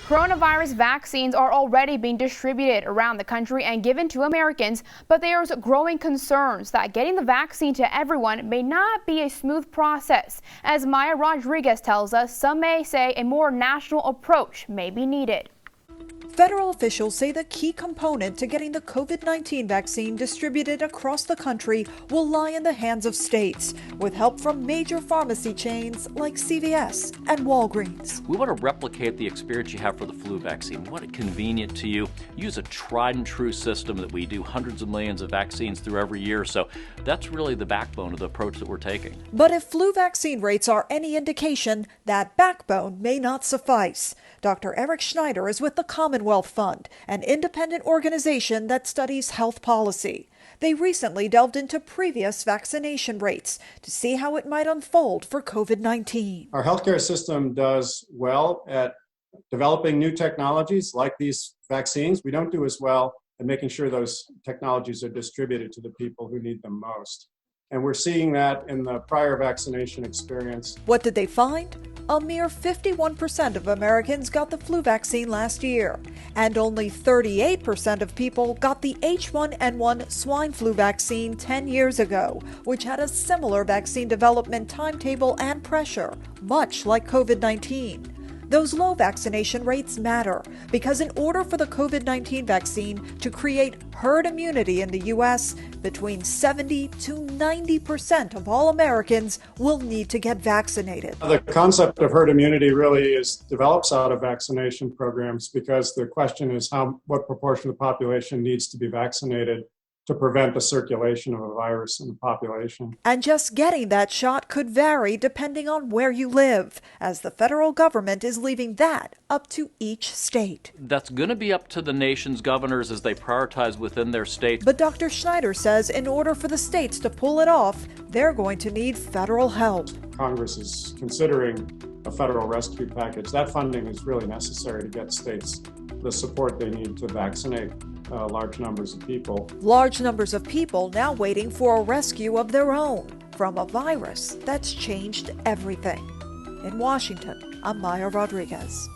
Coronavirus vaccines are already being distributed around the country and given to Americans, but there's growing concerns that getting the vaccine to everyone may not be a smooth process. As Maya Rodriguez tells us, some may say a more national approach may be needed. Federal officials say the key component to getting the COVID-19 vaccine distributed across the country will lie in the hands of states, with help from major pharmacy chains like CVS and Walgreens. We want to replicate the experience you have for the flu vaccine. We want it convenient to you. Use a tried and true system that we do hundreds of millions of vaccines through every year. So that's really the backbone of the approach that we're taking. But if flu vaccine rates are any indication, that backbone may not suffice. Dr. Eric Schneider is with the Commonwealth Fund, an independent organization that studies health policy. They recently delved into previous vaccination rates to see how it might unfold for COVID-19. Our healthcare system does well at developing new technologies like these vaccines. We don't do as well at making sure those technologies are distributed to the people who need them most. And we're seeing that in the prior vaccination experience. What did they find? A mere 51% of Americans got the flu vaccine last year, and only 38% of people got the H1N1 swine flu vaccine 10 years ago, which had a similar vaccine development timetable and pressure, much like COVID-19. Those low vaccination rates matter because in order for the COVID-19 vaccine to create herd immunity in the U.S., between 70 to 90% of all Americans will need to get vaccinated. The concept of herd immunity really develops out of vaccination programs because the question is what proportion of the population needs to be vaccinated to prevent the circulation of a virus in the population. And just getting that shot could vary depending on where you live, as the federal government is leaving that up to each state. That's going to be up to the nation's governors as they prioritize within their states. But Dr. Schneider says in order for the states to pull it off, they're going to need federal help. Congress is considering a federal rescue package. That funding is really necessary to get states the support they need to vaccinate large numbers of people. Large numbers of people now waiting for a rescue of their own from a virus that's changed everything. In Washington, I'm Maya Rodriguez.